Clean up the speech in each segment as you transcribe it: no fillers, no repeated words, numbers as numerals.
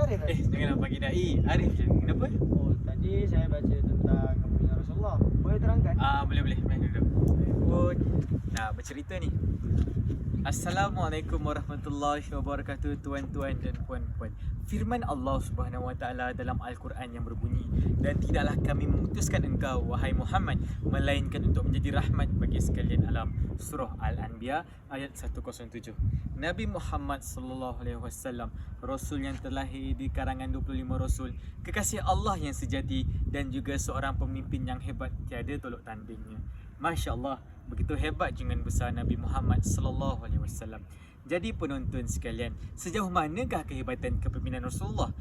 Arif. Janganlah panggil Dai. Arif je. Kenapa? Oh, tadi saya baca tentang kepimpinan Rasulullah. Boleh terangkan? Boleh. Main duduk. Pun nak bercerita ni. Assalamualaikum warahmatullahi wabarakatuh, tuan-tuan dan puan-puan. Firman Allah Subhanahu Wa Taala dalam Al-Quran yang berbunyi, dan tidaklah kami memutuskan engkau wahai Muhammad melainkan untuk menjadi rahmat bagi sekalian alam. Surah Al-Anbiya ayat 107. Nabi Muhammad sallallahu alaihi wasallam, rasul yang terlahir di karangan 25 rasul, kekasih Allah yang sejati dan juga seorang pemimpin yang hebat, tiada tolak tandingnya. Masya-Allah, begitu hebat junjungan besar Nabi Muhammad sallallahu alaihi wasallam. Jadi penonton sekalian, sejauh manakah kehebatan kepimpinan Rasulullah?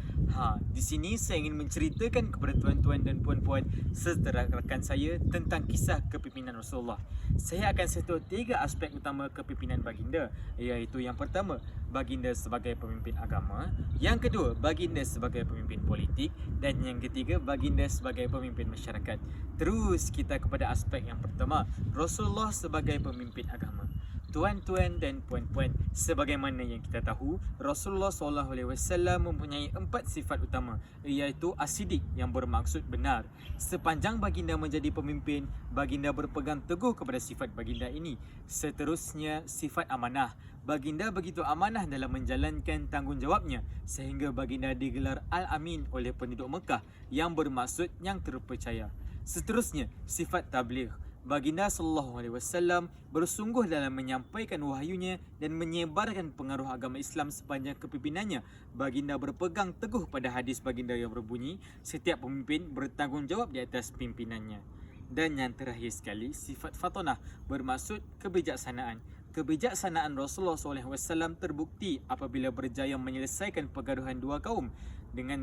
Di sini saya ingin menceritakan kepada tuan-tuan dan puan-puan serta rakan saya tentang kisah kepimpinan Rasulullah. Saya akan sentuh 3 aspek utama kepimpinan baginda, iaitu yang pertama, baginda sebagai pemimpin agama, yang kedua, baginda sebagai pemimpin politik, dan yang ketiga, baginda sebagai pemimpin masyarakat. Terus kita kepada aspek yang pertama, Rasulullah sebagai pemimpin agama. Tuan-tuan dan puan-puan, sebagaimana yang kita tahu, Rasulullah SAW mempunyai 4 sifat utama, iaitu asidik yang bermaksud benar. Sepanjang baginda menjadi pemimpin, baginda berpegang teguh kepada sifat baginda ini. Seterusnya, sifat amanah. Baginda begitu amanah dalam menjalankan tanggungjawabnya sehingga baginda digelar Al-Amin oleh penduduk Mekah, yang bermaksud yang terpercaya. Seterusnya, sifat tabligh. Baginda sallallahu alaihi wasallam bersungguh dalam menyampaikan wahyunya dan menyebarkan pengaruh agama Islam sepanjang kepimpinannya. Baginda berpegang teguh pada hadis baginda yang berbunyi, setiap pemimpin bertanggungjawab di atas pimpinannya. Dan yang terakhir sekali, sifat fatonah bermaksud kebijaksanaan. Kebijaksanaan Rasulullah SAW terbukti apabila berjaya menyelesaikan pergaduhan 2 kaum dengan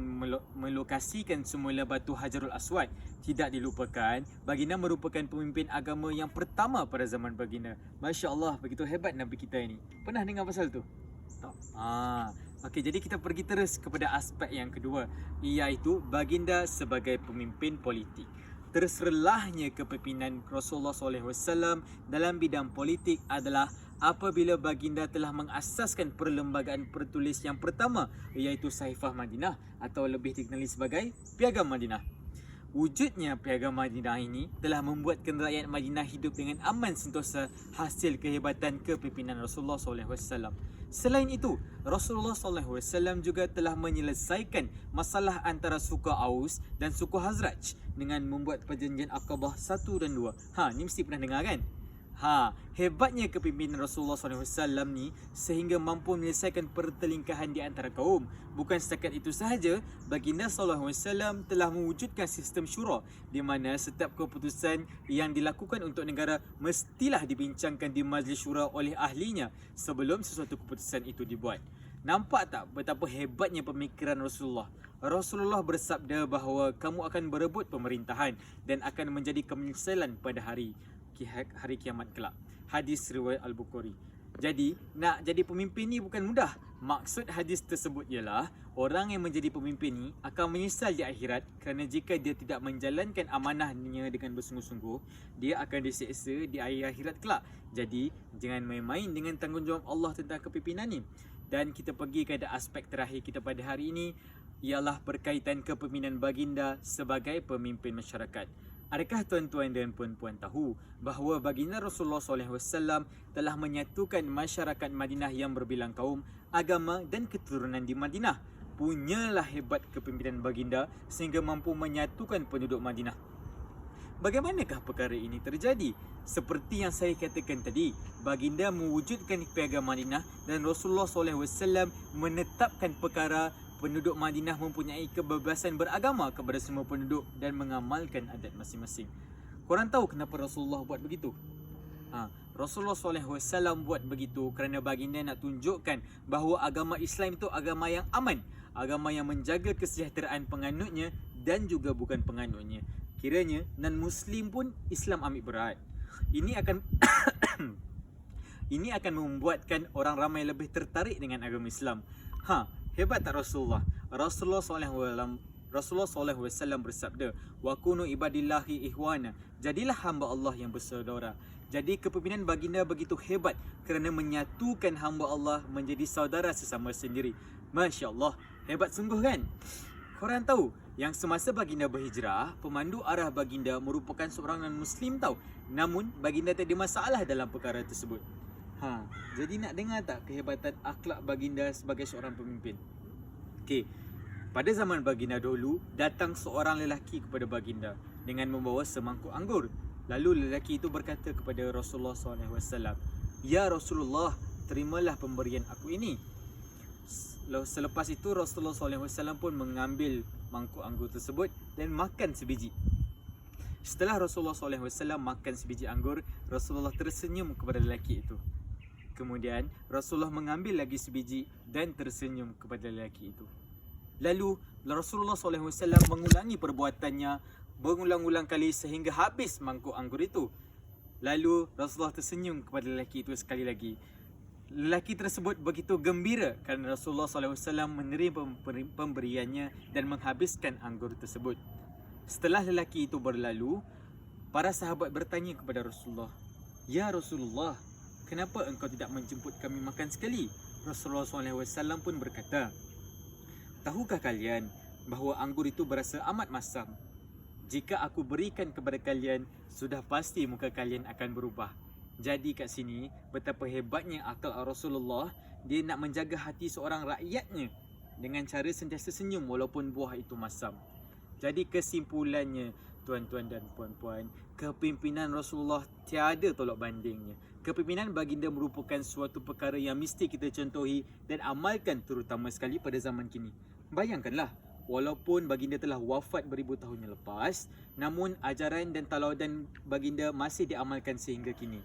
melokasikan semula batu Hajarul Aswad. Tidak dilupakan, baginda merupakan pemimpin agama yang pertama pada zaman baginda. Masya Allah, begitu hebat Nabi kita ini. Pernah dengar pasal tu? Tak? Okey, jadi kita pergi terus kepada aspek yang kedua, iaitu baginda sebagai pemimpin politik. Terserlahnya kepimpinan Rasulullah SAW dalam bidang politik adalah apabila baginda telah mengasaskan perlembagaan pertulis yang pertama, iaitu Saifah Madinah atau lebih dikenali sebagai Piagam Madinah. Wujudnya Piagam Madinah ini telah membuatkan rakyat Madinah hidup dengan aman sentosa hasil kehebatan kepimpinan Rasulullah SAW. Selain itu, Rasulullah SAW juga telah menyelesaikan masalah antara suku Aus dan suku Hazraj dengan membuat perjanjian Aqabah 1 dan 2. Ni mesti pernah dengar kan? Hebatnya kepimpinan Rasulullah SAW ni sehingga mampu menyelesaikan pertelingkahan di antara kaum. Bukan setakat itu sahaja, baginda SAW telah mewujudkan sistem syura di mana setiap keputusan yang dilakukan untuk negara mestilah dibincangkan di majlis syura oleh ahlinya sebelum sesuatu keputusan itu dibuat. Nampak tak betapa hebatnya pemikiran Rasulullah? Rasulullah bersabda bahawa kamu akan berebut pemerintahan dan akan menjadi kemenyesalan pada hari kiamat kelak. Hadis riwayat Al-Bukhari. Jadi, nak jadi pemimpin ni bukan mudah. Maksud hadis tersebut ialah orang yang menjadi pemimpin ni akan menyesal di akhirat kerana jika dia tidak menjalankan amanahnya dengan bersungguh-sungguh, dia akan diseksa di akhirat kelak. Jadi, jangan main-main dengan tanggungjawab Allah tentang kepimpinan ni. Dan kita pergi ke aspek terakhir kita pada hari ini, ialah berkaitan kepimpinan baginda sebagai pemimpin masyarakat. Adakah tuan-tuan dan puan-puan tahu bahawa baginda Rasulullah SAW telah menyatukan masyarakat Madinah yang berbilang kaum, agama dan keturunan di Madinah? Punyalah hebat kepimpinan baginda sehingga mampu menyatukan penduduk Madinah. Bagaimanakah perkara ini terjadi? Seperti yang saya katakan tadi, baginda mewujudkan Piagam Madinah dan Rasulullah SAW menetapkan perkara penduduk Madinah mempunyai kebebasan beragama kepada semua penduduk dan mengamalkan adat masing-masing. Korang tahu kenapa Rasulullah buat begitu? Rasulullah SAW buat begitu kerana baginda nak tunjukkan bahawa agama Islam itu agama yang aman, agama yang menjaga kesejahteraan penganutnya dan juga bukan penganutnya. Kiranya non-Muslim pun Islam ambil berat. Ini akan membuatkan orang ramai lebih tertarik dengan agama Islam. Hebat tak Rasulullah? Rasulullah SAW bersabda, wa kunu ibadillahi ihwana, jadilah hamba Allah yang bersaudara. Jadi kepimpinan baginda begitu hebat kerana menyatukan hamba Allah menjadi saudara sesama sendiri. Masya Allah, Hebat sungguh kan? Korang tahu yang semasa baginda berhijrah, pemandu arah baginda merupakan seorang non-Muslim tahu. Namun baginda tak ada masalah dalam perkara tersebut. Jadi nak dengar tak kehebatan akhlak baginda sebagai seorang pemimpin? Okey. Pada zaman baginda dahulu, datang seorang lelaki kepada baginda dengan membawa semangkuk anggur. Lalu lelaki itu berkata kepada Rasulullah SAW, "Ya Rasulullah, terimalah pemberian aku ini." Selepas itu Rasulullah SAW pun mengambil mangkuk anggur tersebut dan makan sebiji. Setelah Rasulullah SAW makan sebiji anggur, Rasulullah tersenyum kepada lelaki itu. Kemudian Rasulullah mengambil lagi sebiji dan tersenyum kepada lelaki itu. Lalu Rasulullah SAW mengulangi perbuatannya berulang-ulang kali sehingga habis mangkuk anggur itu. Lalu Rasulullah tersenyum kepada lelaki itu sekali lagi. Lelaki tersebut begitu gembira kerana Rasulullah SAW menerima pemberiannya dan menghabiskan anggur tersebut. Setelah lelaki itu berlalu, para sahabat bertanya kepada Rasulullah, "Ya Rasulullah, kenapa engkau tidak menjemput kami makan sekali?" Rasulullah SAW pun berkata, "Tahukah kalian bahawa anggur itu berasa amat masam? Jika aku berikan kepada kalian, sudah pasti muka kalian akan berubah." Jadi kat sini, betapa hebatnya akal Rasulullah. Dia nak menjaga hati seorang rakyatnya dengan cara sentiasa senyum walaupun buah itu masam. Jadi kesimpulannya, tuan-tuan dan puan-puan, kepimpinan Rasulullah tiada tolak bandingnya. Kepimpinan baginda merupakan suatu perkara yang mesti kita contohi dan amalkan, terutama sekali pada zaman kini. Bayangkanlah, walaupun baginda telah wafat beribu tahun yang lepas, namun ajaran dan talaudan baginda masih diamalkan sehingga kini.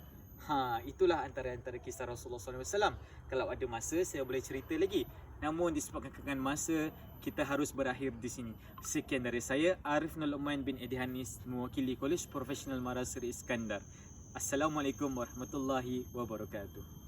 Itulah antara kisah Rasulullah SAW. Kalau ada masa saya boleh cerita lagi, namun disebabkan kekangan masa, kita harus berakhir di sini. Sekian dari saya, Arif Nuluman bin Edi Hanis, mewakili Kolej Profesional Marasir Iskandar. Assalamualaikum warahmatullahi wabarakatuh.